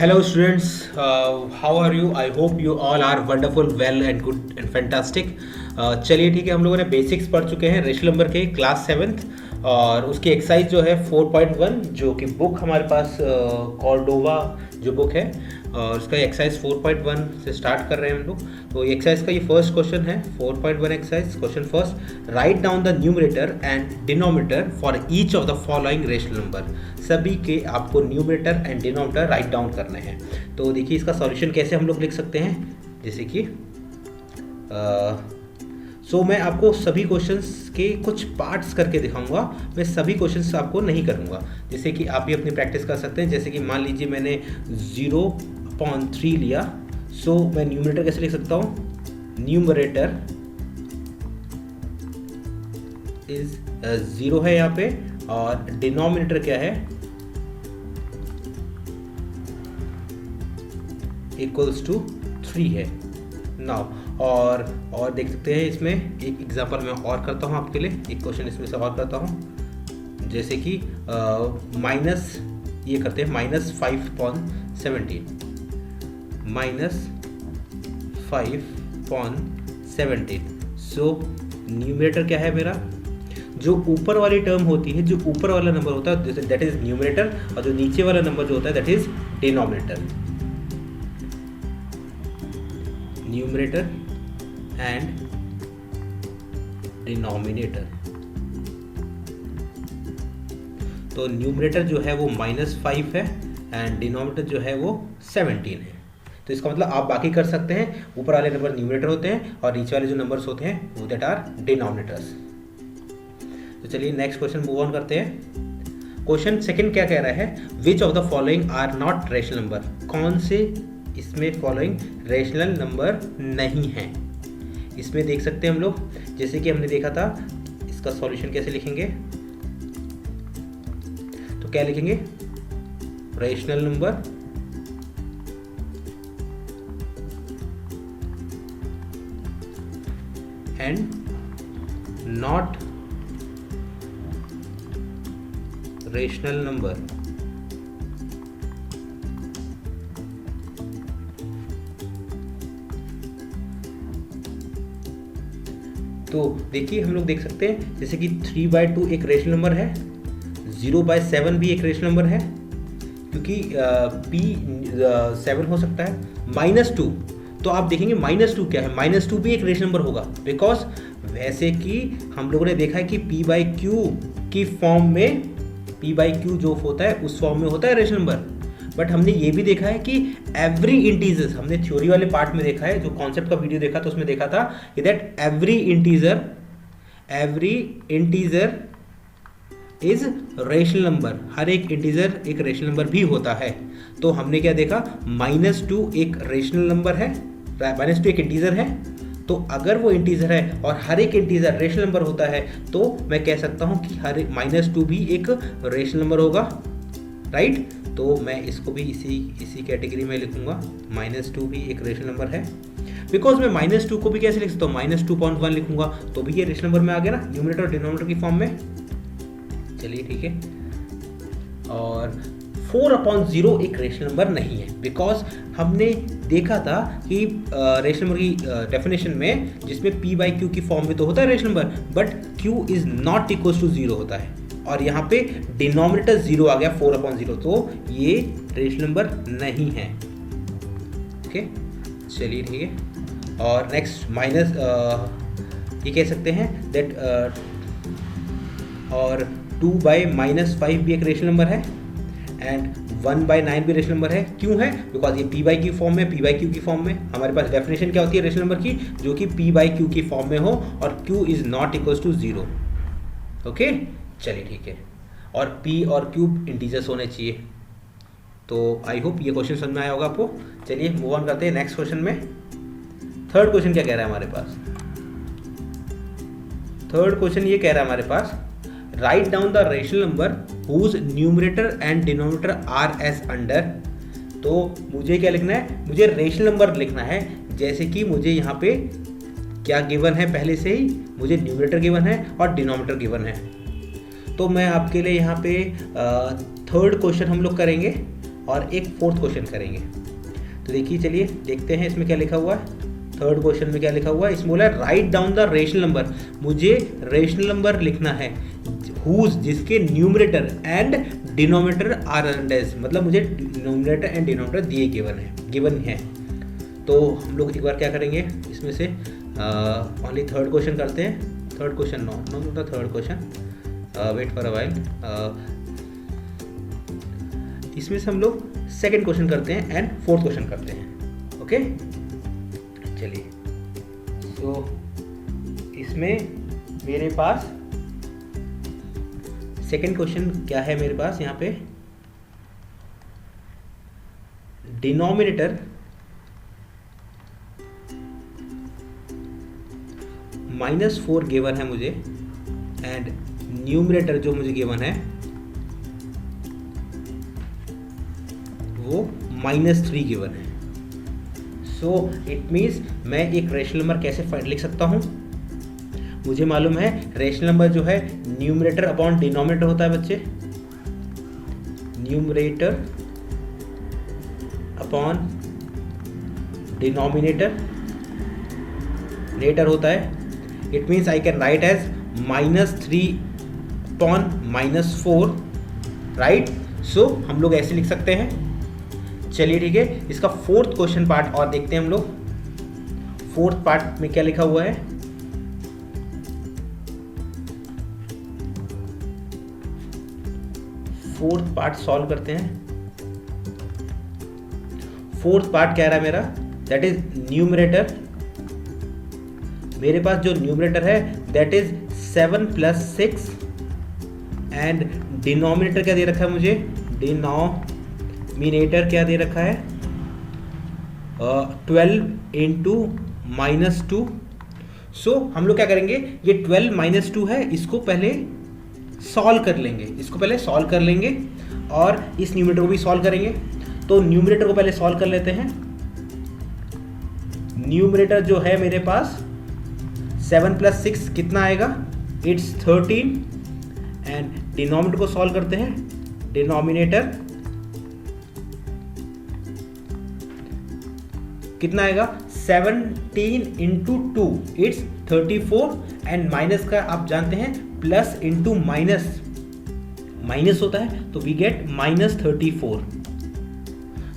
Hello students, how are you? I hope you all are wonderful, well and good and fantastic. चलिए ठीक है, हम लोगों ने बेसिक्स पढ़ चुके हैं रेशनल नंबर के क्लास 7th और उसकी एक्सरसाइज जो है 4.1 जो कि बुक हमारे पास कॉर्डोवा जो बुक है और उसका एक्सरसाइज 4.1 से स्टार्ट कर रहे हैं हम लोग। तो एक्सरसाइज का ये फर्स्ट क्वेश्चन है 4.1 exercise. Question first, right down the numerator and denominator for each of the following rational number. सभी के आपको numerator and denominator write down करने हैं। तो देखिए इसका सॉल्यूशन कैसे हम लोग लिख सकते हैं, जैसे कि मैं आपको सभी क्वेश्चंस के कुछ पार्ट्स करके दिखाऊंगा। मैं सभी क्वेश्चंस आपको नहीं करूंगा, जैसे कि आप भी अपनी प्रैक्टिस कर सकते हैं। जैसे कि मान लीजिए मैंने 0.3 लिया, मैं न्यूमरेटर कैसे लिख सकता हूँ, न्यूमरेटर इज 0 है यहाँ पे और डिनोमिनेटर क्या है, इक्वल्स टू 3 है। नाउ और देख सकते हैं इसमें एक एग्जांपल मैं और करता हूँ आपके लिए, एक क्वेश्चन इसमें से और करता हूँ, जैसे कि माइनस ये करते हैं -5.17 सो न्यूमरेटर क्या है मेरा, जो ऊपर वाली टर्म होती है, जो ऊपर वाला नंबर होता है दैट इज न्यूमरेटर, और जो नीचे वाला नंबर जो होता है that is denominator. Numerator and denominator. तो न्यूमरेटर जो है वो -5 है एंड डिनोमिनेटर जो है वो 17 है। तो इसका मतलब आप बाकी कर सकते हैं, ऊपर वाले नंबर न्यूमरेटर होते हैं और नीचे वाले जो नंबर्स होते हैं वो दैट आर डिनोमिनेटर्स। तो चलिए नेक्स्ट क्वेश्चन मूव ऑन करते हैं। क्वेश्चन सेकंड क्या कह रहा है, which of the following are not rational number. कौन से इसमें फॉलोइंग रेशनल नंबर नहीं है। इसमें देख सकते हैं हम लोग, जैसे कि हमने देखा था, इसका सॉल्यूशन कैसे लिखेंगे, तो क्या लिखेंगे, rational number and not rational number. तो देखिए हम लोग देख सकते हैं जैसे कि 3/2 एक रेशनल नंबर है, 0/7 भी एक रेशनल नंबर है, क्योंकि p 7 हो सकता है। -2, तो आप देखेंगे -2 क्या है, -2 भी एक रेशनल नंबर होगा, बिकॉज वैसे कि हम लोगों ने देखा है कि p/q की फॉर्म में, p/q जो होता है उस फॉर्म में होता है रेशनल नंबर। बट हमने ये भी देखा है कि एवरी इंटीजर्स, हमने थ्योरी वाले पार्ट में देखा है, जो कॉन्सेप्ट का वीडियो देखा तो उसमें देखा था कि that every integer is rational number. हर एक इंटीजर एक रेशनल नंबर भी होता है। तो हमने क्या देखा, -2 एक रेशनल नंबर है, -2 एक इंटीजर है। तो अगर वो इंटीजर है और हर एक इंटीजर रेशनल नंबर होता है तो मैं कह सकता हूँ कि हर -2 भी एक रेशनल नंबर होगा, राइट। तो मैं इसको भी इसी कैटेगरी में लिखूंगा, -2 भी एक रेशनल नंबर है। बिकॉज मैं -2 को भी कैसे लिख सकता हूँ, -2.1 लिखूंगा तो भी ये रेशनल नंबर में आ गया ना, न्यूमरेटर और डिनोमिनेटर की फॉर्म में। चलिए ठीक है। और 4/0 एक रेशनल नंबर नहीं है, बिकॉज हमने देखा था कि रेशनल नंबर की डेफिनेशन में, जिसमें p/q की फॉर्म में तो होता है rational number, but q is not equal to 0 होता है, और यहाँ पे डिनोमिनेटर 0 आ गया 4/0, तो ये रेशनल नंबर नहीं है। ओके चलिए ठीक है। और नेक्स्ट माइनस, ये कह सकते हैं दैट और 2/-5 भी एक रेशनल नंबर है एंड 1/9 भी रेशनल नंबर है। क्यों है, बिकॉज ये p/q फॉर्म में, p/q की फॉर्म में। हमारे पास डेफिनेशन क्या होती है रेशनल नंबर की, जो कि p/q की फॉर्म में हो और q is not equal to 0। Okay चलिए ठीक है। और p और q इंटीजर्स होने चाहिए। तो आई होप ये क्वेश्चन समझ में आया होगा आपको। चलिए मूव ऑन करते हैं नेक्स्ट क्वेश्चन में। थर्ड क्वेश्चन क्या कह रहा है हमारे पास, थर्ड क्वेश्चन ये कह रहा है हमारे पास, write down the rational number whose numerator and denominator are as under. तो मुझे क्या लिखना है, मुझे रेशनल नंबर लिखना है। जैसे कि मुझे यहाँ पे क्या गिवन है, पहले से ही मुझे न्यूमरेटर गिवन है और डिनोमिनेटर गिवन है। तो मैं आपके लिए यहाँ पे थर्ड क्वेश्चन हम लोग करेंगे। और एक फोर्थ क्वेश्चन करेंगे। तो देखिए चलिए देखते हैं इसमें क्या लिखा हुआ है। थर्ड क्वेश्चन में क्या लिखा हुआ है, इसमें बोला है right down the rational number. मुझे रेशनल नंबर लिखना है हुज, जिसके न्यूमरेटर एंड डिनोमिनेटर आर अंडर्स, मतलब मुझे न्यूमरेटर एंड डिनोमिनेटर दिए गिवन है। तो हम लोग एक बार क्या करेंगे, इसमें से ओनली थर्ड क्वेश्चन करते हैं। Third question no the third question, wait for a while. इसमें से हम लोग सेकंड क्वेश्चन करते हैं एंड फोर्थ क्वेश्चन करते हैं। ओके चलिए, सो इसमें मेरे पास सेकंड क्वेश्चन क्या है, मेरे पास यहाँ पे डिनोमिनेटर -4 गिवन है मुझे एंड न्यूमरेटर जो मुझे गिवन है वो -3 गिवन है। सो इट मीन्स मैं एक रेशनल नंबर कैसे लिख सकता हूँ। मुझे मालूम है रेशनल नंबर जो है न्यूमरेटर अपॉन डिनोमिनेटर होता है बच्चे, न्यूमरेटर अपॉन डिनोमिनेटर होता है। It means I can write as -3 upon -4, right. So हम लोग ऐसे लिख सकते हैं। चलिए ठीक है, इसका फोर्थ क्वेश्चन पार्ट और देखते हैं हम लोग। फोर्थ पार्ट में क्या लिखा हुआ है, फोर्थ पार्ट सॉल्व करते हैं। फोर्थ पार्ट क्या रहा है मेरा, दैट इज न्यूमरेटर। मेरे पास जो न्यूमरेटर है दैट इज 7 + 6 एंड डिनोमिनेटर क्या दे रखा है मुझे, डिनोमिनेटर क्या दे रखा है 12 × -2। सो हम लोग क्या करेंगे, ये 12 - 2 है, इसको पहले सॉल्व कर लेंगे, और इस न्यूमरेटर को भी सॉल्व करेंगे। तो न्यूमरेटर को पहले सॉल्व कर लेते हैं। न्यूमरेटर जो है मेरे पास 7 + 6 कितना आएगा, इट्स 13 एंड डिनोमिनेटर को सॉल्व करते हैं। डिनोमिनेटर कितना आएगा, 17 × 2 इट्स 34 एंड माइनस का आप जानते हैं प्लस इंटू माइनस होता है, तो वी गेट -34।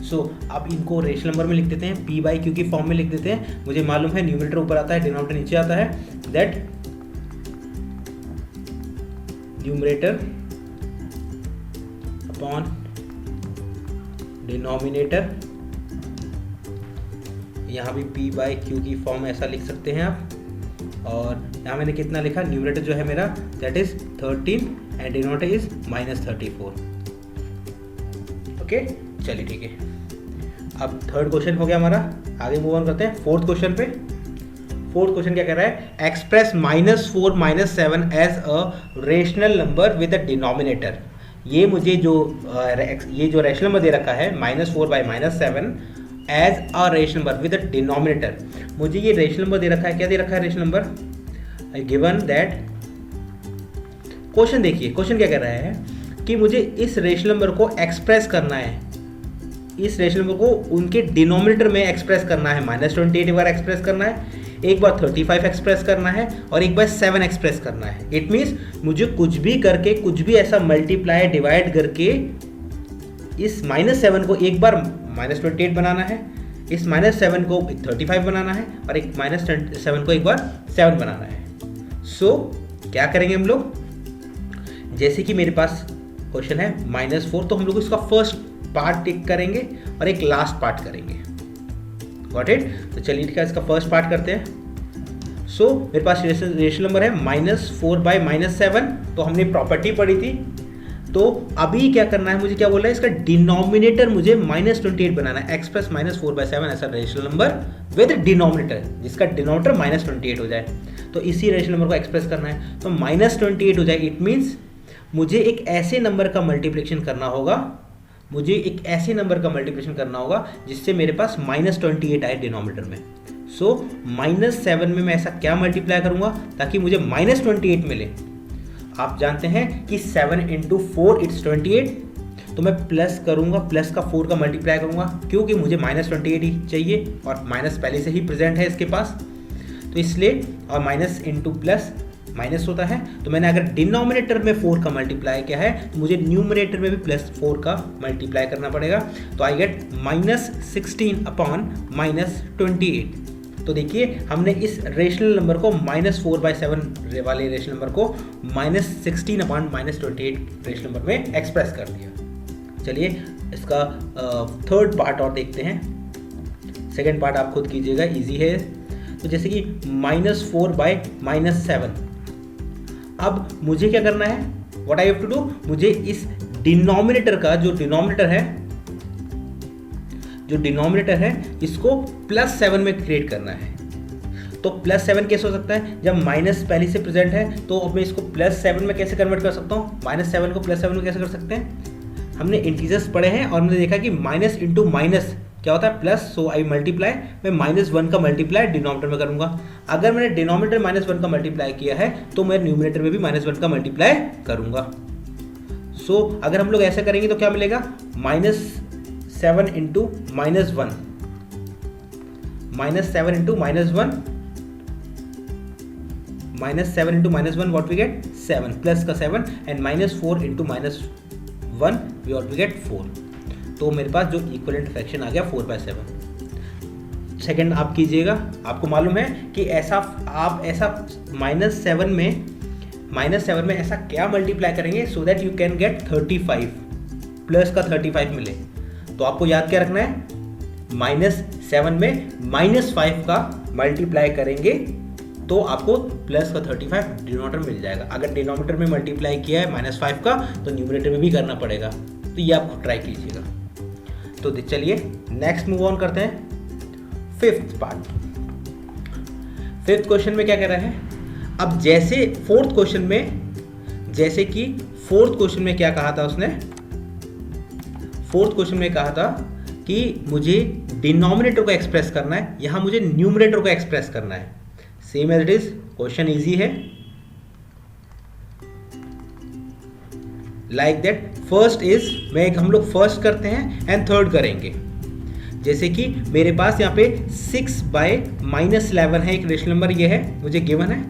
सो अब इनको रेशनल नंबर में लिख देते हैं, P/Q की फॉर्म में लिख देते हैं। मुझे मालूम है न्यूमरेटर ऊपर आता है, डिनोमिनेटर नीचे आता है, दैट न्यूमरेटर अपॉन डिनोमिनेटर, यहाँ भी P/Q की फॉर्म ऐसा लिख सकते हैं आप। और यहाँ मैंने कितना लिखा, न्यूमरेटर जो है मेरा that is 13 and denominator is -34। Okay चलिए ठीक है, अब थर्ड क्वेश्चन हो गया हमारा। आगे मूव ऑन करते हैं फोर्थ क्वेश्चन पे। फोर्थ क्वेश्चन क्या कह रहा है, express -4 - 7 as a rational number with a denominator. ये मुझे जो रेशनल नंबर दे रखा है -4 / -7 as a rational number with a denominator. मुझे ये रेशनल नंबर दे रखा है, क्या दे रखा है rational number, given that. Question देखिए, क्वेश्चन क्या कह रहा है कि मुझे इस रेशनल नंबर को एक्सप्रेस करना है, इस रेशनल नंबर को उनके डिनोमिनेटर में एक्सप्रेस करना है। -28 एक बार एक्सप्रेस करना है, एक बार 35 एक्सप्रेस करना है, और एक बार 7 एक्सप्रेस करना है। इट मीन्स मुझे कुछ भी करके, कुछ भी ऐसा मल्टीप्लाई डिवाइड करके इस -7 को एक बार -28 बनाना है, इस -7 को 35 बनाना है, और एक -7 को एक बार 7 बनाना है। सो क्या करेंगे हम लोग, जैसे कि मेरे पास क्वेश्चन है -4, तो हम लोग इसका फर्स्ट पार्ट टिक करेंगे और एक लास्ट पार्ट करेंगे। Got it. तो चलिए ठीक है, इसका फर्स्ट पार्ट करते हैं। सो मेरे पास रेशनल नंबर है -4 / -7, तो हमने प्रॉपर्टी पढ़ी थी। तो अभी क्या करना है, मुझे क्या बोल रहा है, इसका डिनोमिनेटर मुझे -28 बनाना है। एक्सप्रेस -4 / 7 ऐसा रेशनल नंबर विद डिनोमिनेटर, जिसका डिनोमिनेटर -28 हो जाए। तो इसी रेशनल नंबर को एक्सप्रेस करना है, तो -28 हो जाए। इट मीन्स मुझे एक ऐसे नंबर का मल्टीप्लिकेशन करना होगा, जिससे मेरे पास -28 आए डिनोमिनेटर में। सो -7 में मैं ऐसा क्या मल्टीप्लाई करूंगा ताकि मुझे -28 मिले। आप जानते हैं कि 7 × 4 इट्स 28, तो मैं प्लस करूँगा, प्लस का 4 का मल्टीप्लाई करूँगा, क्योंकि मुझे -28 ही चाहिए और माइनस पहले से ही प्रेजेंट है इसके पास, तो इसलिए, और माइनस इंटू प्लस माइनस होता है, तो मैंने अगर डिनोमिनेटर में 4 का मल्टीप्लाई किया है तो मुझे न्यूमरेटर में भी +4 का मल्टीप्लाई करना पड़ेगा, तो आई गेट -16 अपॉन -28। तो देखिए हमने इस रेशनल नंबर को -4/7 वाले रेशनल नंबर को -16 अपॉन -28 रेशनल नंबर में एक्सप्रेस कर दिया। चलिए इसका थर्ड पार्ट और देखते हैं। सेकेंड पार्ट आप खुद कीजिएगा, इजी है। तो जैसे कि -4/-7, अब मुझे क्या करना है, what I have to do, मुझे इस डिनोमिनेटर का जो डिनोमिनेटर है इसको +7 में क्रिएट करना है। तो +7 कैसे हो सकता है, जब माइनस पहले से प्रेजेंट है, तो अब मैं इसको +7 में कैसे कन्वर्ट कर सकता हूँ, -7 को +7 में कैसे कर सकते हैं, हमने इंटीजर्स पढ़े हैं और हमने देखा कि माइनस इंटू माइनस क्या होता है प्लस, सो आई मल्टीप्लाई, मैं -1 का मल्टीप्लाई डिनोमिनेटर में करूंगा। अगर मैंने डिनोमिनेटर -1 का मल्टीप्लाई किया है तो मैं न्यूमरेटर में भी -1 का मल्टीप्लाई करूंगा। सो अगर हम लोग ऐसा करेंगे तो क्या मिलेगा, -7 into -1, -7 into -1 what we get 7, plus का 7 एंड -4 इंटू -1 वी गेट 4। तो मेरे पास जो इक्विवेलेंट फ्रैक्शन आ गया 4/7। सेकंड आप कीजिएगा, आपको मालूम है कि ऐसा आप ऐसा -7 में ऐसा क्या मल्टीप्लाई करेंगे so that you can get 35, plus का 35 मिले। तो आपको याद क्या रखना है, -7 में -5 का मल्टीप्लाई करेंगे तो आपको प्लस का 35 डिनोमिनेटर मिल जाएगा। अगर डिनोमिनेटर में मल्टीप्लाई किया है -5 का तो न्यूमरेटर में भी करना पड़ेगा। तो ये आप ट्राई कीजिएगा। तो चलिए नेक्स्ट मूव ऑन करते हैं, फिफ्थ पार्ट। फिफ्थ क्वेश्चन में क्या कह रहा है, अब जैसे फोर्थ क्वेश्चन में क्या कहा था उसने, फोर्थ क्वेश्चन में कहा था कि मुझे डिनोमिनेटर को एक्सप्रेस करना है, यहां मुझे न्यूमरेटर को एक्सप्रेस करना है। Same as it is, question easy है। लाइक दैट, फर्स्ट इज, हम लोग फर्स्ट करते हैं एंड थर्ड करेंगे। जैसे कि मेरे पास यहाँ पे 6/-11 है एक रेशनल नंबर, ये है मुझे गिवन है,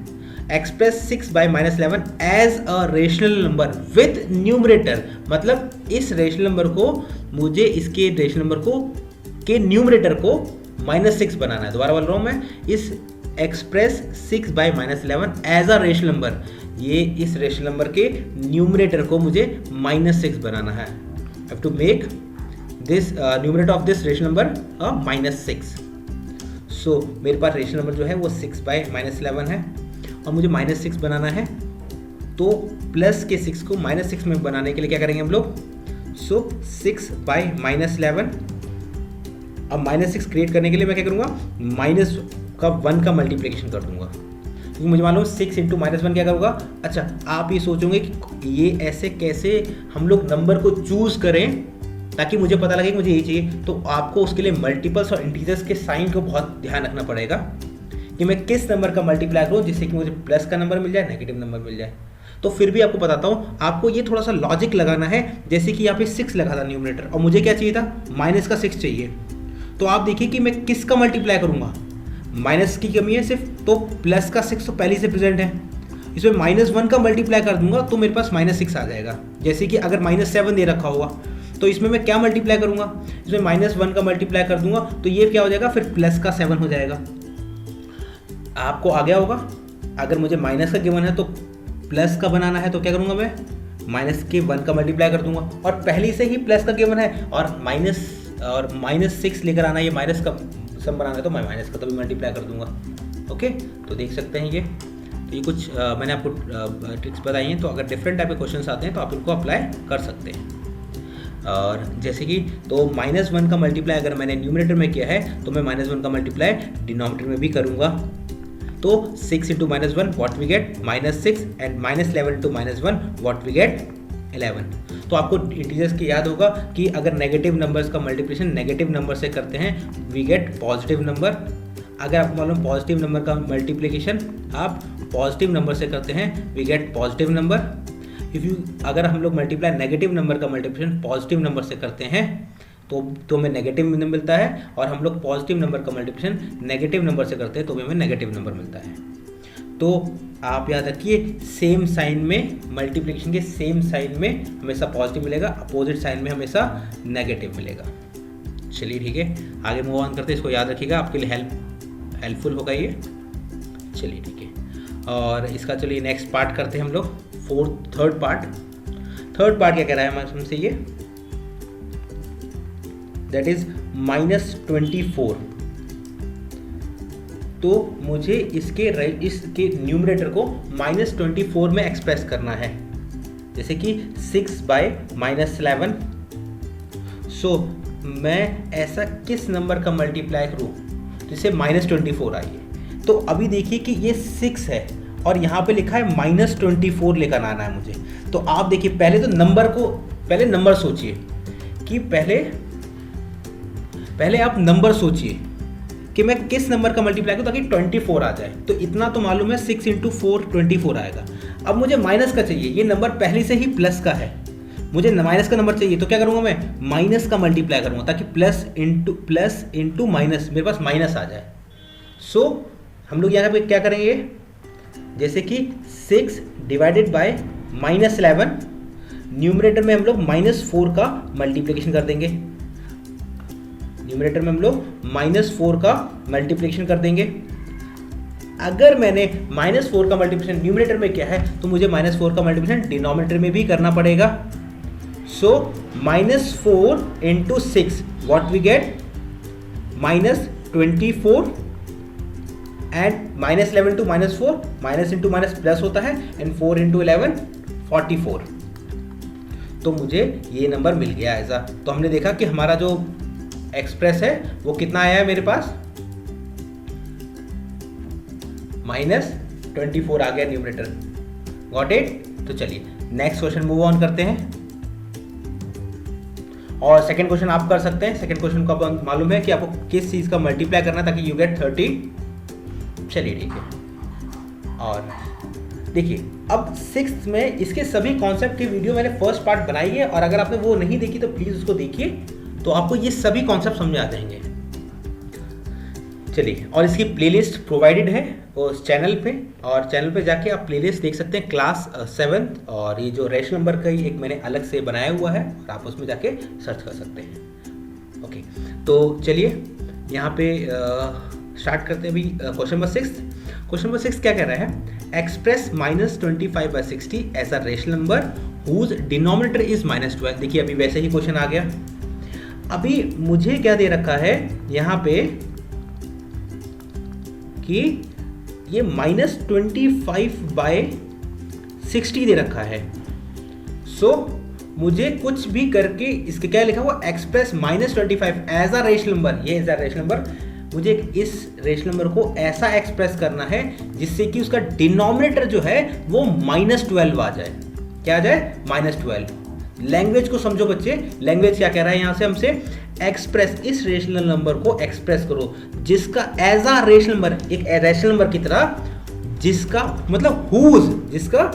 express 6/-11 as a rational number with numerator, मतलब इस रेशनल नंबर को मुझे इसके रेशनल नंबर को के न्यूमरेटर को -6 बनाना है। दोबारा बोल रहा हूँ मैं, इस express 6/-11 as a rational number, ये इस रेशनल नंबर के न्यूमरेटर को मुझे -6 बनाना है। I have to make this numerator of this rational number -6। So मेरे पास रेशनल नंबर जो है वो 6/-11 है और मुझे -6 बनाना है। तो प्लस के 6 को -6 में बनाने के लिए क्या करेंगे हम लोग, सो 6/-11, अब -6 क्रिएट करने के लिए मैं क्या करूँगा, -1 का मल्टीप्लिकेशन कर दूंगा, क्योंकि मुझे मालूम 6 इंटू -1 क्या करूँगा। अच्छा, आप ये सोचोगे कि ये ऐसे कैसे हम लोग नंबर को चूज़ करें ताकि मुझे पता लगे कि मुझे ये चाहिए, तो आपको उसके लिए मल्टीपल्स और इंटीजर्स के साइन को बहुत ध्यान रखना पड़ेगा कि मैं किस नंबर का मल्टीप्लाई करूँ जिससे कि मुझे प्लस का नंबर मिल जाए, नेगेटिव नंबर मिल जाए। तो फिर भी आपको बताता हूँ, आपको ये थोड़ा सा लॉजिक लगाना है। जैसे कि यहाँ पे 6 लगा था न्यूमरेटर और मुझे क्या चाहिए था, माइनस का 6 चाहिए। तो आप देखिए कि मैं किसका मल्टीप्लाई करूँगा, माइनस की कमी है सिर्फ, तो प्लस का 6 तो पहले से प्रेजेंट है, इसमें -1 का मल्टीप्लाई कर दूंगा तो मेरे पास -6 आ जाएगा। जैसे कि अगर -7 दे रखा होगा तो इसमें मैं क्या मल्टीप्लाई करूंगा, इसमें -1 का मल्टीप्लाई कर दूंगा तो ये क्या हो जाएगा, फिर प्लस का 7 हो जाएगा। आपको आ गया होगा, अगर मुझे माइनस का गिवन है तो प्लस का बनाना है तो क्या करूंगा, मैं -1 का मल्टीप्लाई कर दूंगा, और पहले से ही प्लस का गिवन है और -6 लेकर आना, ये माइनस का सम बनाना है तो मैं माइनस का तो भी मल्टीप्लाई कर दूंगा। ओके, तो देख सकते हैं ये कुछ मैंने आपको ट्रिक्स बताई हैं। तो अगर डिफरेंट टाइप के क्वेश्चंस आते हैं तो आप इनको अप्लाई कर सकते हैं। और जैसे कि तो -1 का मल्टीप्लाई अगर मैंने न्यूमरेटर में किया है तो मैं -1 का मल्टीप्लाई डिनोमिनेटर में भी करूँगा। तो 6 into -1 what we get -6 and -11 into -1 what we get 11। तो आपको इंटीजर्स की याद होगा कि अगर नेगेटिव नंबर्स का मल्टीप्लिकेशन नेगेटिव नंबर से करते हैं वी गेट पॉजिटिव नंबर। अगर आपको मालूम पॉजिटिव नंबर का मल्टीप्लिकेशन आप पॉजिटिव नंबर से करते हैं वी गेट पॉजिटिव नंबर। अगर हम लोग मल्टीप्लाई नेगेटिव नंबर का मल्टीप्लिकेशन पॉजिटिव नंबर से करते हैं तो हमें नेगेटिव नंबर मिलता है, और हम लोग पॉजिटिव नंबर का मल्टीप्लिकेशन नेगेटिव नंबर से करते हैं तो हमें नेगेटिव नंबर मिलता है। तो आप याद रखिए, सेम साइन में, मल्टीप्लिकेशन के सेम साइन में हमेशा पॉजिटिव मिलेगा, अपोजिट साइन में हमेशा नेगेटिव मिलेगा। चलिए ठीक है, आगे मूव ऑन करते हैं, इसको याद रखिएगा, आपके लिए हेल्पफुल होगा ये। चलिए ठीक है, और इसका चलिए नेक्स्ट पार्ट करते हैं हम लोग, थर्ड पार्ट क्या कह रहा है हमसे ये, दैट इज -24। तो मुझे इसके न्यूमरेटर को -24 में एक्सप्रेस करना है, जैसे कि 6/-11। सो मैं ऐसा किस नंबर का मल्टीप्लाई करूँ जिससे -24 आई है। तो अभी देखिए कि ये 6 है और यहाँ पे लिखा है -24 लेकर आना है मुझे। तो आप देखिए, पहले तो नंबर सोचिए कि पहले आप नंबर सोचिए कि मैं किस नंबर का मल्टीप्लाई करूँ ताकि 24 आ जाए। तो इतना तो मालूम है, 6 × 4 24 आएगा। अब मुझे माइनस का चाहिए, ये नंबर पहले से ही प्लस का है, मुझे माइनस का नंबर चाहिए। तो क्या करूँगा, मैं माइनस का मल्टीप्लाई करूँगा ताकि प्लस इंटू माइनस, मेरे पास माइनस आ जाए। सो हम लोग यहाँ पे क्या करेंगे, जैसे कि 6 डिवाइडेड बाय -11, न्यूमरेटर में हम लोग -4 का मल्टीप्लिकेशन कर देंगे, न्यूमरेटर में हम लोग -4 का मल्टीप्लिकेशन कर देंगे। अगर मैंने -4 का मल्टीप्लिकेशन न्यूमरेटर में किया है तो मुझे -4 का मल्टीप्लिकेशन डिनोमिनेटर में भी करना पड़ेगा। So -4 × 6 what we get, -24, and -11 × -4, minus into minus plus होता है, एंड 4 × 11 44। तो मुझे ये नंबर मिल गया ऐसा। तो हमने देखा कि हमारा जो एक्सप्रेस है वो कितना आया है मेरे पास, -24 आ गया न्यूमरेटर। Got it. तो चलिए नेक्स्ट क्वेश्चन मूव ऑन करते हैं, और सेकंड क्वेश्चन आप कर सकते हैं। सेकंड क्वेश्चन को आपको मालूम है कि आपको किस चीज का मल्टीप्लाई करना है ताकि यू गेट 30। चलिए ठीक है, और देखिए अब 6th में इसके सभी कॉन्सेप्ट की वीडियो मैंने फर्स्ट पार्ट बनाई है, और अगर आपने वो नहीं देखी तो प्लीज उसको देखिए, तो आपको ये सभी कॉन्सेप्ट समझ आ जाएंगे। चलिए, और इसकी प्लेलिस्ट प्रोवाइडेड है उस चैनल पे, और चैनल पे जाके आप प्लेलिस्ट देख सकते हैं क्लास 7th, और ये जो रेशनल नंबर का ही एक मैंने अलग से बनाया हुआ है, और आप उसमें जाके सर्च कर सकते हैं। ओके, तो चलिए यहाँ पे स्टार्ट करते हैं अभी क्वेश्चन नंबर 6। क्वेश्चन नंबर 6 क्या कह रहा है, express -25/60 as a rational number whose denominator is -12। देखिए अभी वैसे ही क्वेश्चन आ गया। अभी मुझे क्या दे रखा है यहाँ पे कि ये -25/60 दे रखा है। सो मुझे कुछ भी करके इसके क्या लिखा हुआ, express -25 as a rational number, ये एज अ रेशनल नंबर, मुझे इस रेशनल नंबर को ऐसा एक्सप्रेस करना है जिससे कि उसका डिनोमिनेटर जो है वो -12 आ जाए। क्या आ जाए, -12। लैंग्वेज को समझो बच्चे, लैंग्वेज क्या कह रहा है यहाँ से हमसे, एक्सप्रेस इस रेशनल नंबर को एक्सप्रेस करो जिसका एज अ रेशनल नंबर, एक रेशनल नंबर की तरह, जिसका मतलब हुज, जिसका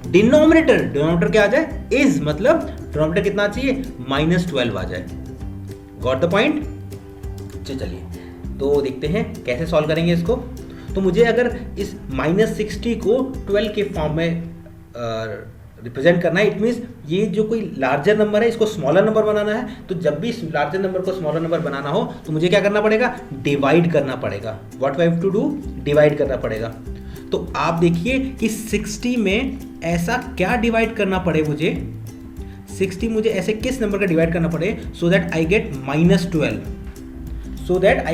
डिनोमिनेटर क्या आ जाए, इज, मतलब डिनोमिनेटर कितना चाहिए, -12 आ जाए। Got the point. चलिए तो देखते हैं कैसे सॉल्व करेंगे इसको। तो मुझे अगर इस -60 को 12 के फॉर्म में रिप्रेजेंट करना है, इट मीन्स ये जो कोई लार्जर नंबर है इसको स्मॉलर नंबर बनाना है। तो जब भी इस लार्जर नंबर को स्मॉलर नंबर बनाना हो तो मुझे क्या करना पड़ेगा, डिवाइड करना पड़ेगा। What I have to do, divide करना पड़ेगा। तो आप देखिए कि 60 में ऐसा क्या डिवाइड करना पड़े मुझे, 60 मुझे ऐसे किस नंबर का डिवाइड करना पड़े सो दैट आई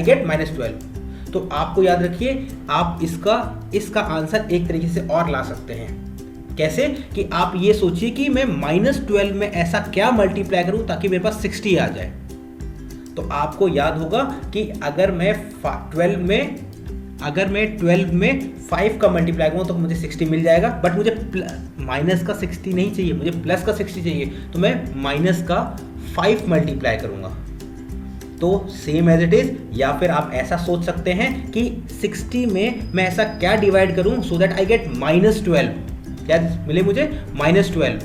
गेट -12, तो आपको याद रखिए, आप इसका आंसर एक तरीके से और ला सकते हैं। कैसे, कि आप ये सोचिए कि मैं -12 में ऐसा क्या मल्टीप्लाई करूं ताकि मेरे पास 60 आ जाए। तो आपको याद होगा कि अगर मैं 12 में 5 का मल्टीप्लाई करूँ तो मुझे 60 मिल जाएगा, बट मुझे माइनस का 60 नहीं चाहिए, मुझे प्लस का 60 चाहिए। तो मैं माइनस का 5 मल्टीप्लाई करूँगा। तो सेम एज इट इज, या फिर आप ऐसा सोच सकते हैं कि 60 में मैं ऐसा क्या डिवाइड करूं सो दैट आई गेट -12। क्या मिले मुझे? -12।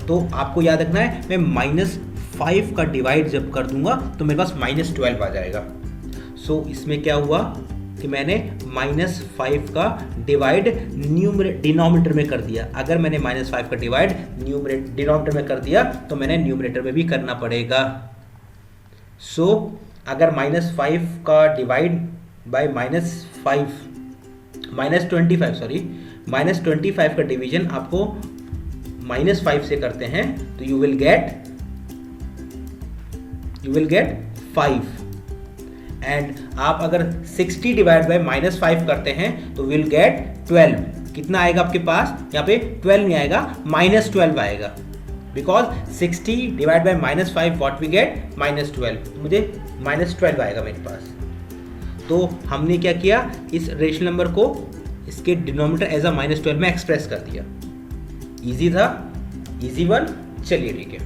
तो आपको याद रखना है, मैं -5 का डिवाइड जब कर दूंगा तो मेरे पास -12 आ जाएगा। सो इसमें क्या हुआ कि मैंने -5 का डिवाइड डिनोमिनेटर में कर दिया। अगर मैंने -5 का डिवाइड डिनोमिनेटर में कर दिया तो मैंने न्यूमरेटर में भी करना पड़ेगा। सो अगर -5 का डिवाइड बाय -25 का डिवीजन आपको -5 से करते हैं तो यू विल गेट 5। एंड आप अगर 60 डिवाइड बाय -5 करते हैं तो विल गेट 12। कितना आएगा आपके पास? यहाँ पे 12 नहीं आएगा, -12 आएगा, because 60 divide by -5 what we get? -12। मुझे -12 आएगा मेरे पास। तो हमने क्या किया, इस रेशनल नंबर को इसके डिनोमिनेटर एज अ -12 में एक्सप्रेस कर दिया। इजी था, इजी वन। चलिए ठीक है,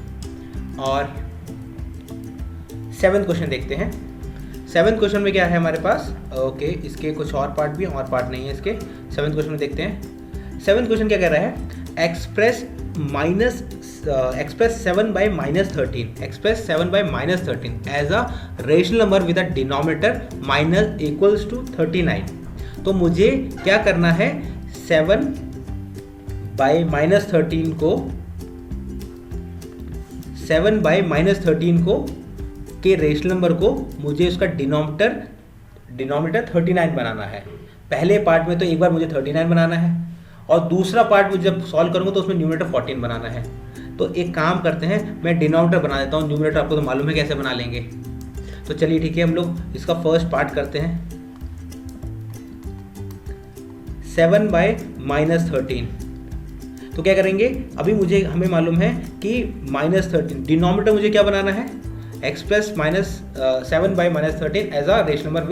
और 7th क्वेश्चन देखते हैं। 7th क्वेश्चन में क्या है हमारे पास? ओके, इसके कुछ और पार्ट भी और पार्ट नहीं है इसके। 7th क्वेश्चन में देखते हैं। 7th क्वेश्चन क्या कह रहा है? Express 7 by -13 as a rational number with a denominator -=39। तो मुझे क्या करना है? 7 बाय -13 को के रेशनल नंबर को मुझे उसका डिनोमिनेटर 39 बनाना है। पहले पार्ट में तो एक बार मुझे 39 बनाना है, और दूसरा पार्ट मुझे जब सॉल्व करूंगा तो उसमें न्यूमरेटर 14 बनाना है। तो एक काम करते हैं, मैं डिनोमिनेटर बना देता हूँ, न्यूमरेटर आपको तो मालूम है कैसे बना लेंगे। तो चलिए ठीक है, हम लोग इसका फर्स्ट पार्ट करते हैं। 7 बाय -13, तो क्या करेंगे? अभी हमें मालूम है कि -13 डिनोमिनेटर मुझे क्या बनाना है? Express 7 by -13 as a rational number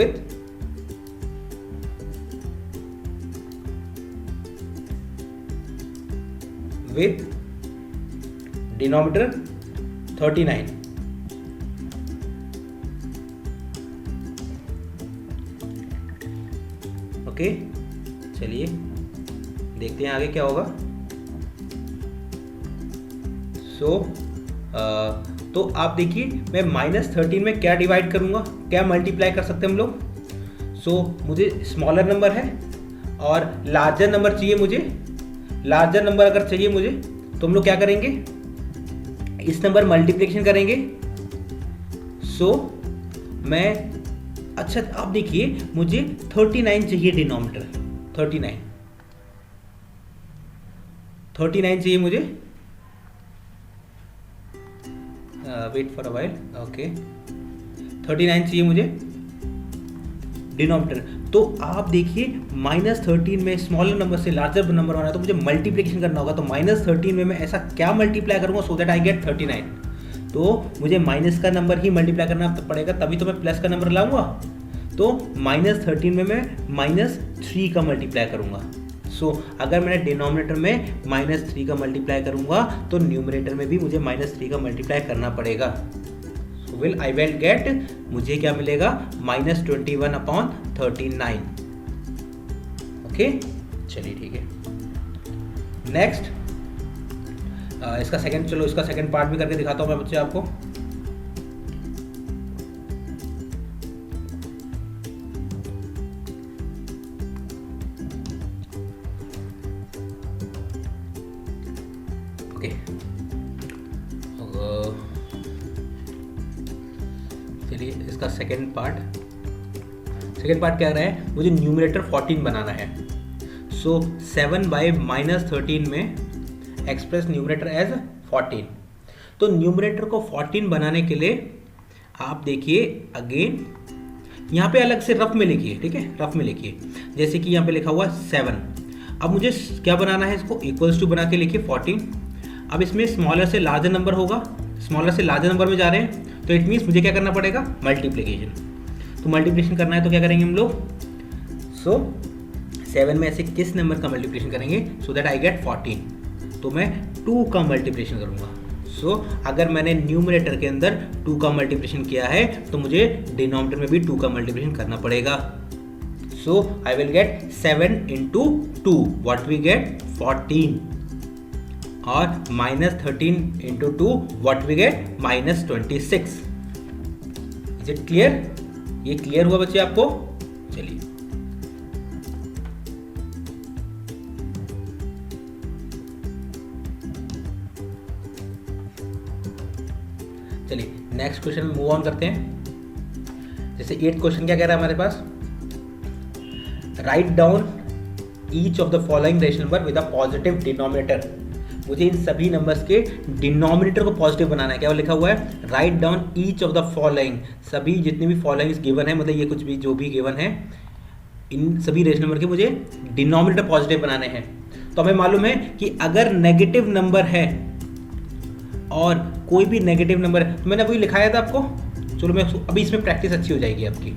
with denominator 39। Okay, चलिए देखते हैं आगे क्या होगा। तो आप देखिए, मैं -13 में क्या डिवाइड करूंगा, क्या मल्टीप्लाई कर सकते हैं हम लोग? मुझे स्मॉलर नंबर है और लार्जर नंबर चाहिए मुझे। लार्जर नंबर अगर चाहिए मुझे तो हम लोग क्या करेंगे? इस नंबर मल्टीप्लिकेशन करेंगे। मैं अच्छा, आप देखिए, मुझे 39 चाहिए डिनोमिनेटर। 39 चाहिए मुझे। Wait for a while. Okay, 39 चाहिए मुझे डिनोमिनेटर। तो आप देखिए, -13 में स्मॉलर नंबर से लार्जर नंबर बनाना है तो मुझे मल्टीप्लिकेशन करना होगा। तो -13 में मैं ऐसा क्या मल्टीप्लाई करूंगा सो दैट आई गेट 39? तो मुझे माइनस का नंबर ही मल्टीप्लाई करना पड़ेगा, तभी तो मैं प्लस का नंबर लाऊंगा। तो -13 में मैं -3 का मल्टीप्लाई करूंगा। अगर मैंने डिनोमिनेटर में -3 का मल्टीप्लाई करूंगा तो न्यूमरेटर में भी मुझे -3 का मल्टीप्लाई करना पड़ेगा। आई विल गेट, मुझे क्या मिलेगा? -21/39। ओके, चलिए ठीक है। नेक्स्ट, इसका सेकंड पार्ट भी करके दिखाता हूं मैं बच्चे आपको। ओके, चलिए इसका सेकंड पार्ट क्या रहा है? मुझे न्यूमरेटर 14 बनाना है। 7 बाय -13 में एक्सप्रेस न्यूमरेटर एज 14। तो न्यूमरेटर को 14 बनाने के लिए आप देखिए, अगेन यहाँ पे अलग से रफ में लिखिए, ठीक है? रफ में लिखिए, जैसे कि यहाँ पे लिखा हुआ 7। अब मुझे क्या बनाना है? इसको इक्वल्स टू बना के लिखिए 14। अब इसमें स्मॉलर से लार्जर नंबर होगा, स्मॉलर से लार्जर नंबर में जा रहे हैं, तो इट मीन्स मुझे क्या करना पड़ेगा? मल्टीप्लिकेशन। तो मल्टीप्लिकेशन करना है तो क्या करेंगे हम लोग? 7 में ऐसे किस नंबर का मल्टीप्लिकेशन करेंगे सो दैट आई गेट 14? तो मैं 2 का मल्टीप्लिकेशन करूंगा। अगर मैंने न्यूमरेटर के अंदर 2 का मल्टीप्लिकेशन किया है तो मुझे डिनोमिनेटर में भी 2 का मल्टीप्लिकेशन करना पड़ेगा। I will get 7 × 2, what we get? 14। और -13 into 2 what we get -26। Is it clear? ये क्लियर हुआ बच्चे आपको? चलिए नेक्स्ट क्वेश्चन में मूव ऑन करते हैं। जैसे 8th क्वेश्चन क्या कह रहा है हमारे पास, write down each of the following rational number with a positive denominator. मुझे इन सभी नंबर्स के डिनोमिनेटर को पॉजिटिव बनाना है। क्या लिखा हुआ है? Right down each of the following, सभी जितने भी फॉलोइंग गिवन है, मतलब ये कुछ भी जो भी गिवन है, इन सभी रेशनल नंबर के मुझे डिनोमिनेटर पॉजिटिव बनाने हैं। तो हमें मालूम है कि अगर नेगेटिव नंबर है और कोई भी नेगेटिव नंबर है, तो मैंने अभी लिखाया था आपको, चलो मैं अभी इसमें प्रैक्टिस अच्छी हो जाएगी आपकी।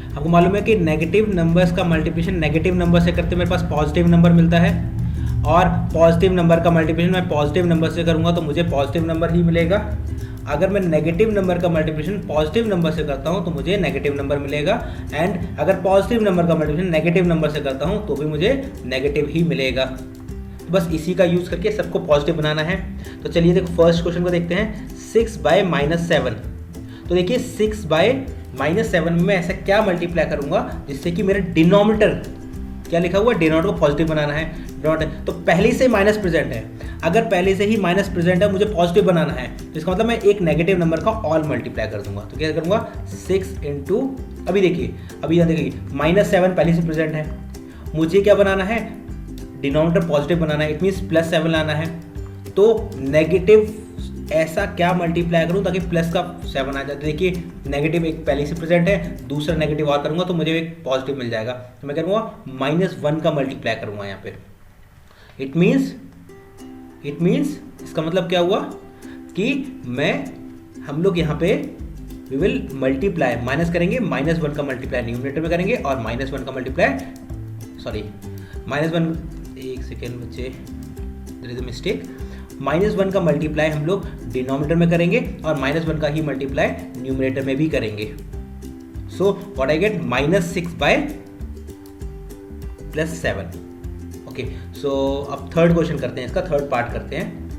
आपको मालूम है कि नेगेटिव नंबर्स का मल्टीप्लिकेशन नेगेटिव नंबर से करते मेरे पास पॉजिटिव नंबर मिलता है, और पॉजिटिव नंबर का मल्टीप्लिकेशन मैं पॉजिटिव नंबर से करूंगा तो मुझे पॉजिटिव नंबर ही मिलेगा। अगर मैं नेगेटिव नंबर का मल्टीप्लिकेशन पॉजिटिव नंबर से करता हूं तो मुझे नेगेटिव नंबर मिलेगा, एंड अगर पॉजिटिव नंबर का मल्टीप्लिकेशन नेगेटिव नंबर से करता हूं तो भी मुझे नेगेटिव ही मिलेगा। बस इसी का यूज़ करके सबको पॉजिटिव बनाना है। तो चलिए देखो फर्स्ट क्वेश्चन को देखते हैं, 6/-7। तो देखिए 6/-7 में मैं ऐसा क्या मल्टीप्लाई करूंगा जिससे कि मेरा डिनोमिनेटर, क्या लिखा हुआ है, डिनोमिनेटर को पॉजिटिव बनाना है। डिनोमिनेटर तो पहले से माइनस प्रेजेंट है, अगर पहले से ही माइनस प्रेजेंट है मुझे पॉजिटिव बनाना है, तो इसका मतलब मैं एक नेगेटिव नंबर का ऑल मल्टीप्लाई कर दूंगा। तो क्या करूंगा, 6 इंटू, अभी देखिए, अभी यहाँ देखिए -7 पहले से प्रेजेंट है, मुझे क्या बनाना है, डिनोमिनेटर पॉजिटिव बनाना है, इट मीन्स +7 लाना है। तो नेगेटिव ऐसा क्या मल्टीप्लाई करूं ताकि प्लस का 7 आ जाए। देखिए नेगेटिव एक पहले से प्रेजेंट है, दूसरा नेगेटिव और करूंगा तो मुझे एक पॉजिटिव मिल जाएगा। तो मैं करूँगा -1 का मल्टीप्लाई करूंगा यहाँ पे। इट मीन्स इसका मतलब क्या हुआ कि हम लोग यहाँ पे वी विल मल्टीप्लाई, माइनस करेंगे, -1 का मल्टीप्लाई न्यूमरेटर में करेंगे और -1 का मल्टीप्लाई, सॉरी -1, एक सेकेंड बच्चे, देयर इज अ मिस्टेक, -1 का मल्टीप्लाई हम लोग डिनोमिनेटर में करेंगे और -1 का ही मल्टीप्लाई न्यूमरेटर में भी करेंगे। So what I get, -6/+7। Okay, so अब थर्ड क्वेश्चन करते हैं, इसका थर्ड पार्ट करते हैं,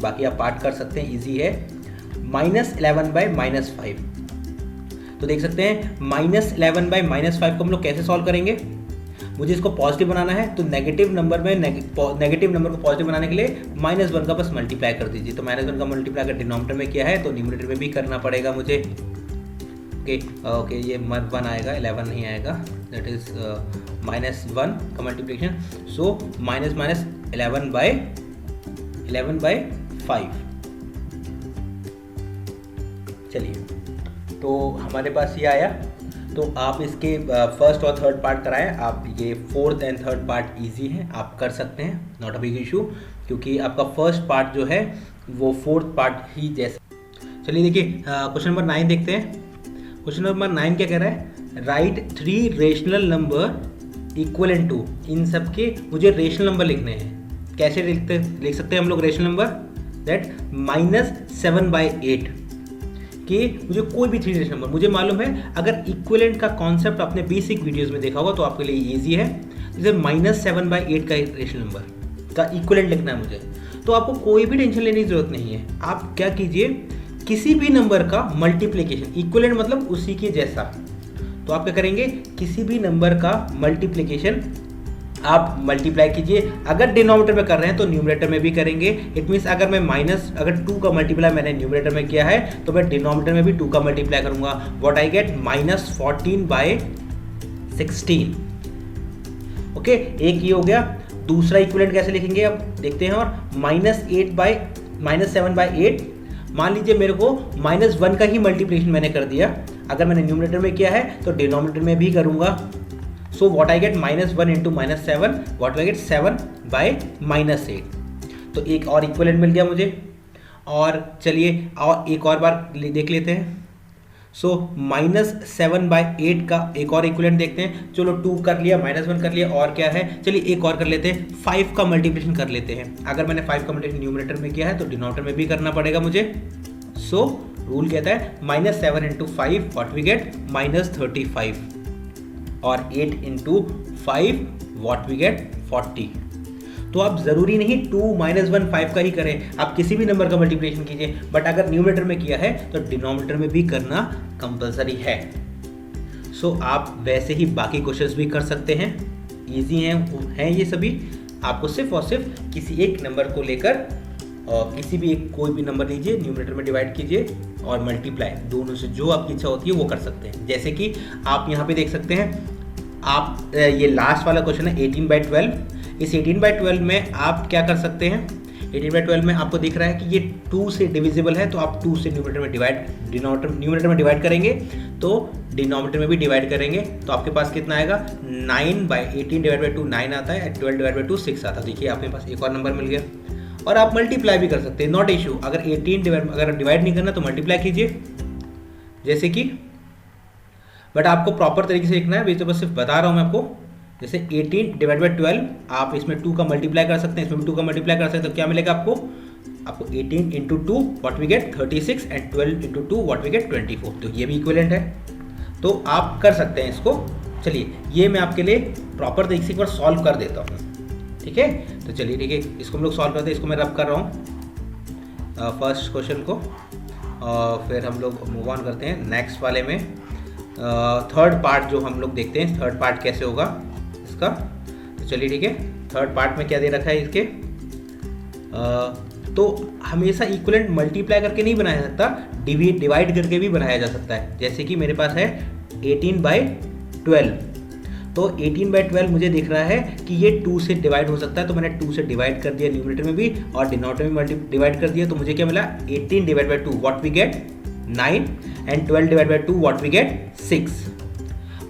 बाकी आप पार्ट कर सकते हैं, इजी है। -11/-5। तो देख सकते हैं -11/-5 को हम लोग कैसे सॉल्व करेंगे। मुझे इसको पॉजिटिव बनाना है, तो नेगेटिव नंबर में नेगेटिव नंबर को पॉजिटिव बनाने के लिए -1 का बस मल्टीप्लाई कर दीजिए। तो -1 का मल्टीप्लाई अगर डिनोमिनेटर में किया है तो न्यूमरेटर में भी करना पड़ेगा मुझे। ओके, ये 1 आएगा, 11 नहीं आएगा, दैट इज -1 का मल्टीप्लिकेशन। सो -11/5। चलिए, तो हमारे पास ये आया। तो आप इसके फर्स्ट और थर्ड पार्ट कराएं, आप ये fourth and third part easy है, आप कर सकते हैं, नॉट अ बिग इशू, क्योंकि आपका फर्स्ट पार्ट जो है वो फोर्थ पार्ट ही जैसा। चलिए देखिए क्वेश्चन नंबर 9 देखते हैं। क्वेश्चन नंबर 9 क्या कह रहा है, write 3 rational number equivalent to, इन सब के मुझे रेशनल नंबर लिखने हैं। कैसे लिख सकते हैं हम लोग रेशनल नंबर, दैट -7/8 कि मुझे कोई भी 3 रेशनल नंबर, मुझे मालूम है, अगर इक्विवेलेंट का कॉन्सेप्ट आपने बेसिक वीडियोस में देखा होगा तो आपके लिए इजी है। जैसे -7/8 का रेशनल नंबर का इक्विवेलेंट लिखना है मुझे, तो आपको कोई भी टेंशन लेने की जरूरत नहीं है। आप क्या कीजिए, किसी भी नंबर का मल्टीप्लिकेशन, इक्विवेलेंट मतलब उसी के जैसा, तो आप क्या करेंगे, किसी भी नंबर का मल्टीप्लिकेशन आप मल्टीप्लाई कीजिए। अगर डिनोमिनेटर में कर रहे हैं तो न्यूमरेटर में भी करेंगे। इट मीन्स अगर मैं अगर 2 का मल्टीप्लाई मैंने न्यूमरेटर में किया है तो मैं डिनोमिनेटर में भी 2 का मल्टीप्लाई करूंगा। What I gate, -14/16। ओके, एक ये हो गया। दूसरा इक्विवेलेंट कैसे लिखेंगे अब देखते हैं, और -7/8, मान लीजिए मेरे को -1 का ही मल्टीप्लिकेशन मैंने कर दिया, अगर मैंने न्यूमरेटर में किया है तो डिनोमिनेटर में भी करूंगा। So what I get, -1 into -7, what do I get, 7/-8। तो एक और इक्विवेलेंट मिल गया मुझे। और चलिए और एक और बार देख लेते हैं। सो -7/8 का एक और इक्विवेलेंट देखते हैं। चलो 2 कर लिया, -1 कर लिया, और क्या है, चलिए एक और कर लेते हैं, 5 का मल्टीप्लिकेशन कर लेते हैं। अगर मैंने 5 का मल्टीप्लिकेशन न्यूमरेटर में किया है तो डिनोमिनेटर में भी करना पड़ेगा मुझे। सो रूल कहता है -7 into 5, what we get, -35, और 8 into 5 what we get, 40। तो आप ज़रूरी नहीं 2 -1 5 का ही करें, आप किसी भी नंबर का मल्टीप्लिकेशन कीजिए, बट अगर न्यूमरेटर में किया है तो डिनोमिनेटर में भी करना कंपलसरी है। सो आप वैसे ही बाकी क्वेश्चंस भी कर सकते हैं, ईजी हैं ये सभी। आपको सिर्फ और सिर्फ किसी एक नंबर को लेकर और किसी भी एक कोई भी नंबर लीजिए, न्यूमरेटर में डिवाइड कीजिए और मल्टीप्लाई, दोनों से जो आपकी इच्छा होती है वो कर सकते हैं। जैसे कि आप यहाँ पे देख सकते हैं, आप ये लास्ट वाला क्वेश्चन है 18/12। इस 18/12 में आप क्या कर सकते हैं, 18/12 में आपको दिख रहा है कि ये 2 से डिविजिबल है, तो आप 2 से न्यूमरेटर में न्यूमरेटर में डिवाइड करेंगे तो डिनोमिनेटर में भी डिवाइड करेंगे, तो आपके पास कितना आएगा 9/18/2 9 आता है, 12/2 6 आता है। देखिए आपके पास एक और नंबर मिल गया। और आप मल्टीप्लाई भी कर सकते हैं, नॉट इशू। अगर 18 अगर डिवाइड नहीं करना तो मल्टीप्लाई कीजिए, जैसे कि, बट आपको प्रॉपर तरीके से लिखना है, अभी तो बस सिर्फ बता रहा हूँ मैं आपको। जैसे 18/12 आप इसमें 2 का मल्टीप्लाई कर सकते हैं, इसमें भी 2 का मल्टीप्लाई कर सकते हैं, तो क्या मिलेगा आपको 18 × 2 what we get 36 and 12 × 2 what we get 24, तो ये भी इक्विवेलेंट है, तो आप कर सकते हैं इसको। चलिए ये मैं आपके लिए प्रॉपर तरीके से एक बार सॉल्व कर देता हूँ, ठीक है। तो चलिए ठीक है, इसको हम लोग सॉल्व करते हैं। इसको मैं रब कर रहा हूँ फर्स्ट क्वेश्चन को, और फिर हम लोग मूव ऑन करते हैं नेक्स्ट वाले में। थर्ड पार्ट जो हम लोग देखते हैं, थर्ड पार्ट कैसे होगा इसका। तो चलिए ठीक है, थर्ड पार्ट में क्या दे रखा है इसके, तो हमेशा इक्विवेलेंट मल्टीप्लाई करके नहीं बनाया जाता, डिवाइड करके भी बनाया जा सकता है। जैसे कि मेरे पास है 18/12, तो 18/12 मुझे दिख रहा है कि ये 2 से डिवाइड हो सकता है, तो मैंने 2 से डिवाइड कर दिया न्यूमरेटर में भी और डिनोमिनेटर में डिवाइड कर दिया, तो मुझे क्या मिला 18/2 what we get 9 and 12/2 what we get 6।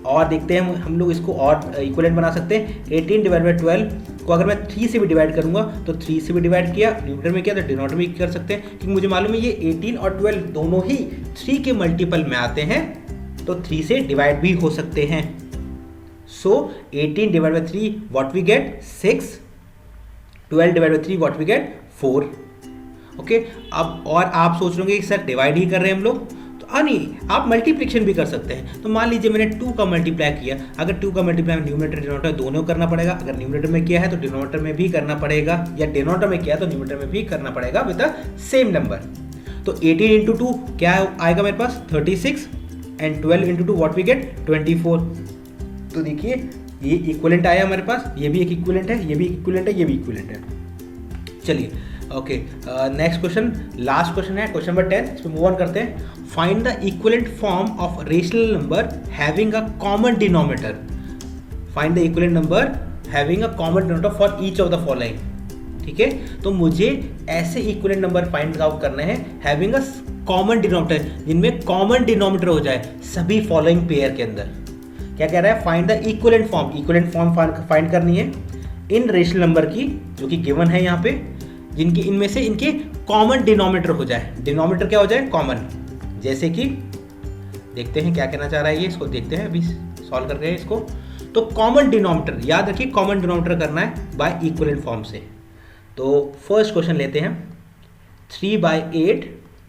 और देखते हैं हम लोग इसको और इक्विवेलेंट बना सकते हैं। 18/12 को अगर मैं 3 से भी डिवाइड करूंगा तो 3 से भी डिवाइड किया, न्यूमरेटर में किया तो डिनोमिनेटर में कर सकते हैं, क्योंकि मुझे मालूम है ये 18 और 12 दोनों ही 3 के मल्टीपल में आते हैं, तो 3 से डिवाइड भी हो सकते हैं। So 18/3 what we get 6, 12/3 what we get 4। Okay, अब और आप सोच रहे होंगे कि सर डिवाइड ही कर रहे हैं हम लोग, तो नहीं, आप मल्टीप्लिकेशन भी कर सकते हैं। तो मान लीजिए मैंने 2 का मल्टीप्लाई किया, अगर 2 का मल्टीप्लाई न्यूमरेटर डिनोमिनेटर दोनों करना पड़ेगा, अगर न्यूमरेटर में किया है तो डिनोमिनेटर में भी करना पड़ेगा, या डिनोमिनेटर में किया है तो न्यूमरेटर में भी करना पड़ेगा विद द सेम नंबर। तो 18 × 2 क्या आएगा मेरे पास 36 एंड 12 × 2 व्हाट वी गेट 24। तो देखिए ये इक्विवेलेंट आया हमारे पास, ये भी एक इक्विवेलेंट है, ये भी इक्विवेलेंट है, ये भी इक्विवेलेंट है। चलिए okay, next question, last question है क्वेश्चन नंबर 10, इस पर मूव ऑन करते हैं। Find the equivalent form of rational number having a common denominator. Find the equivalent number having a common denominator for each of the following. ठीक है, तो मुझे ऐसे इक्विवेलेंट नंबर फाइंड आउट करने हैं हैविंग अ कॉमन डिनोमिनेटर, जिनमें common denominator हो जाए सभी फॉलोइंग पेयर के अंदर। क्या कह रहा है, find the equivalent form, equivalent form find करनी है इन रेशनल नंबर की, जो कि गिवन है यहाँ पे, जिनके इनमें से इनके कॉमन डिनोमिनेटर हो जाए। डिनोमिनेटर क्या हो जाए, कॉमन। जैसे कि देखते हैं क्या कहना चाह रहा है ये, इसको देखते हैं अभी सॉल्व करके इसको। तो कॉमन डिनोमिनेटर, याद रखिए कॉमन डिनोमिनेटर करना है बाय इक्विवेलेंट फॉर्म से। तो फर्स्ट क्वेश्चन लेते हैं 3/8,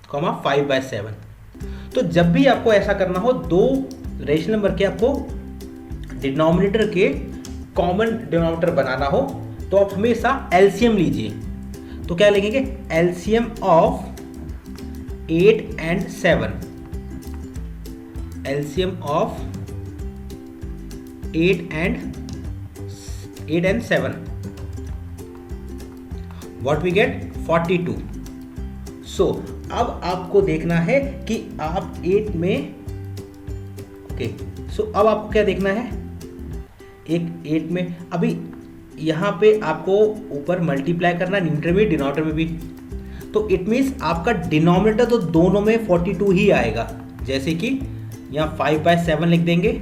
5/7। तो जब भी आपको ऐसा करना हो, दो रेशनल नंबर के आपको डिनोमिनेटर के कॉमन डिनोमिनेटर बनाना हो, तो आप हमेशा एलसीएम लीजिए। तो क्या लिखेंगे, LCM of 8 and 7, LCM of 8 and 7 what we get 42। So अब आपको देखना है कि आप 8 में ओके, सो अब आपको क्या देखना है, एक 8 में अभी यहाँ पे आपको ऊपर मल्टीप्लाई करना, न्यूमरेटर में डिनोमिनेटर में भी, तो इट मीन्स आपका डिनोमिनेटर तो दोनों में 42 ही आएगा। जैसे कि यहाँ 5/7 लिख देंगे,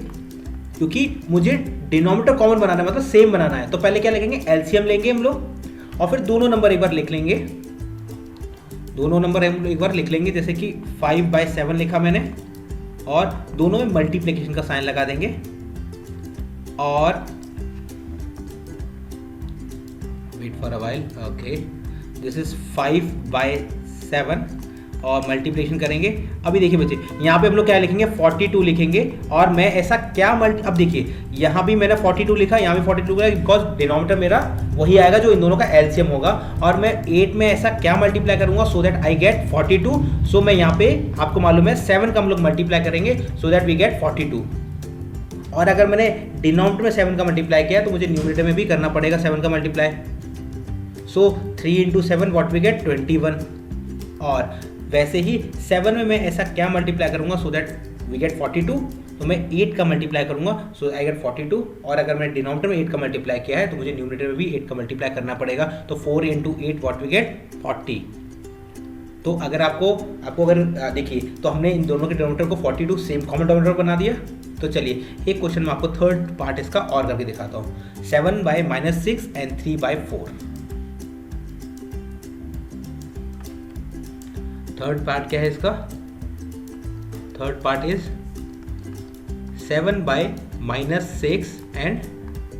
क्योंकि मुझे डिनोमिनेटर कॉमन बनाना है, मतलब सेम बनाना है। तो पहले क्या लिखेंगे, एलसीएम लेंगे हम लोग, और फिर दोनों नंबर एक बार लिख लेंगे, दोनों नंबर हम एक बार लिख लेंगे। जैसे कि 5/7 लिखा मैंने, और दोनों में मल्टीप्लिकेशन का साइन लगा देंगे, और wait for a while, okay this is 5/7 और मल्टीप्लिकेशन करेंगे। अभी देखिए बच्चे, यहाँ पे हम लोग क्या लिखेंगे, 42 लिखेंगे, और मैं ऐसा क्या अब देखिए यहाँ भी मैंने 42 लिखा, यहाँ भी 42 लिखा, बिकॉज डिनोमिनेटर मेरा वही आएगा जो इन दोनों का एलसीएम होगा। और मैं 8 में ऐसा क्या मल्टीप्लाई करूंगा सो दैट आई गेट 42। सो मैं यहाँ पे आपको मालूम है 7 का हम लोग मल्टीप्लाई करेंगे सो दैट वी गेट 42। और अगर मैंने डिनोमिनेटर में 7 का मल्टीप्लाई किया तो मुझे न्यूमरेटर में भी करना पड़ेगा 7 का multiply. So 3 into 7 what we get 21। और वैसे ही 7 में मैं ऐसा क्या मल्टीप्लाई करूंगा सो दैट वी गेट 42, तो मैं 8 का मल्टीप्लाई करूंगा सो आई गेट 42। और अगर मैंने डिनोमिनेटर में 8 का मल्टीप्लाई किया है तो मुझे न्यूमरेटर में भी 8 का मल्टीप्लाई करना पड़ेगा। तो 4 इंटू 8 वॉट वी गेट 40। तो अगर आपको अगर देखिए तो हमने इन दोनों के डिनोमिनेटर को 42 सेम कॉमन डिनोमिनेटर बना दिया। तो चलिए एक क्वेश्चन में आपको थर्ड पार्ट इसका और करके दिखाता हूँ। 7/-6 एंड 3/4। थर्ड पार्ट क्या है इसका? Third part is 7/-6 and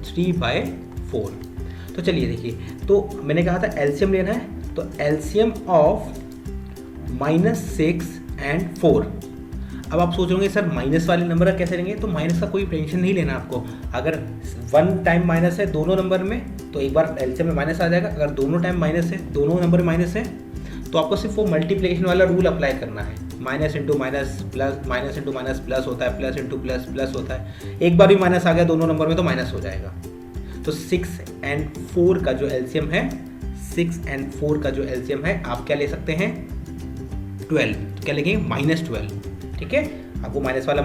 3/4। तो चलिए देखिए, तो मैंने कहा था एलसीएम लेना है, तो एलसीएम ऑफ -6 एंड 4। अब आप सोच रहे सर माइनस वाले नंबर का कैसे लेंगे? तो माइनस का कोई टेंशन नहीं लेना आपको। अगर 1 टाइम माइनस है दोनों नंबर में तो एक बार एलसीएम में माइनस आ जाएगा। अगर दोनों टाइम माइनस है, दोनों नंबर में माइनस है, तो आपको सिर्फ वो मल्टीप्लिकेशन वाला रूल अप्लाई करना है। Minus into minus plus, minus into minus plus होता है, प्लस इंटू प्लस प्लस होता है। एक बार भी माइनस आ गया दोनों नंबर में तो माइनस हो जाएगा। तो 6 एंड 4 का जो एलसीएम है, 6 एंड 4 का जो एलसीएम है, आप क्या ले सकते हैं? 12। तो क्या लिखेंगे? -12। ठीक है, आपको माइनस वाला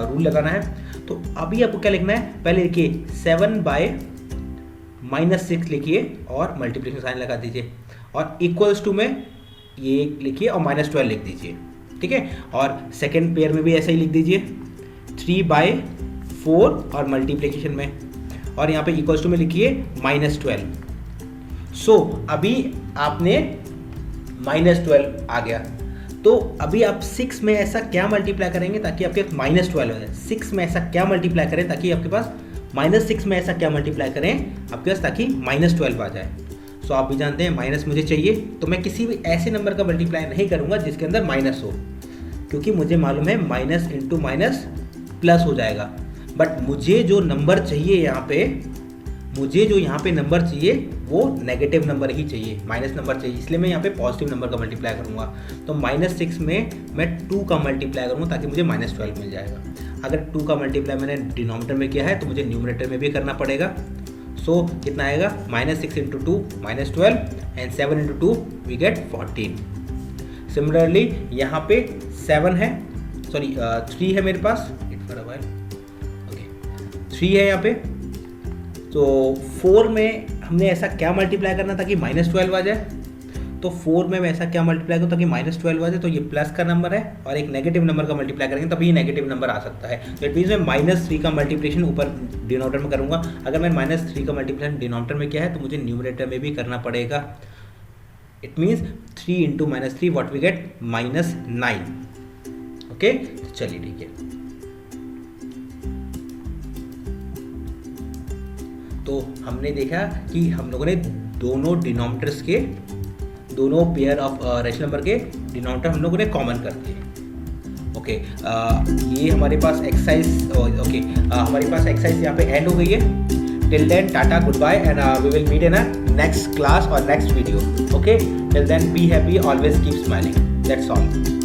रूल लगाना है। तो अभी आपको क्या लिखना है? पहले लिखिए 7/-6 लिखिए और मल्टीप्लिकेशन साइन लगा दीजिए, और इक्वल्स टू में ये लिखिए और -12 लिख दीजिए। ठीक है, और सेकेंड पेयर में भी ऐसा ही लिख दीजिए 3/4 और मल्टीप्लिकेशन में, और यहाँ पे इक्वल्स टू में लिखिए -12। सो अभी आपने -12 आ गया। तो अभी आप 6 में ऐसा क्या मल्टीप्लाई करेंगे ताकि आपके पास -12 हो जाए? 6 में ऐसा क्या मल्टीप्लाई करें ताकि आपके पास -6 में ऐसा क्या मल्टीप्लाई करें आपके पास ताकि -12 आ जाए? सो आप भी जानते हैं माइनस मुझे चाहिए, तो मैं किसी भी ऐसे नंबर का मल्टीप्लाई नहीं करूंगा जिसके अंदर माइनस हो, क्योंकि मुझे मालूम है माइनस इंटू माइनस प्लस हो जाएगा। बट मुझे जो नंबर चाहिए यहाँ पे, मुझे जो यहाँ पे नंबर चाहिए वो नेगेटिव नंबर ही चाहिए, माइनस नंबर चाहिए, इसलिए मैं यहाँ पे पॉजिटिव नंबर का मल्टीप्लाई करूँगा। तो -6 में मैं 2 का मल्टीप्लाई करूँगा ताकि मुझे -12 मिल जाएगा। अगर 2 का मल्टीप्लाई मैंने डिनोमिनेटर में किया है तो मुझे न्यूमरेटर में भी करना पड़ेगा। सो कितना आएगा? -6 into 2 -12 and 7 into 2 we get 14। Similarly यहाँ पे 7 है, सॉरी 3 है मेरे पास, ओके 3 है यहाँ पे। तो 4 में हमने ऐसा क्या मल्टीप्लाई करना ताकि -12 आ जाए? तो 4 में मैं ऐसा क्या मल्टीप्लाई करूँ ताकि -12 आ जाए? तो ये प्लस का नंबर है और एक नेगेटिव नंबर का मल्टीप्लाई करेंगे तभी ये नेगेटिव नंबर आ सकता है। तो इट मीन्स मैं -3 का मल्टीप्लिकेशन ऊपर डिनोमिनेटर में करूँगा। अगर मैं -3 का मल्टीप्लिकेशन डिनोमिनेटर में किया है तो मुझे न्यूमरेटर में भी करना पड़ेगा। It means 3 into -3 what we get? -9। Okay, चलिए ठीक है। तो हमने देखा कि हम लोगों ने दोनों डिनोमिनेटर्स के, दोनों पेयर ऑफ रेशनल नंबर के डिनोमिनेटर हम लोगों ने कॉमन कर दिए। ओके, ये हमारे पास एक्सरसाइज, ओके हमारे पास एक्सरसाइज यहाँ पे एंड हो गई है। Till then tata, good bye, and we will meet in a next class और next video. Okay, till then be happy, always keep smiling, that's all.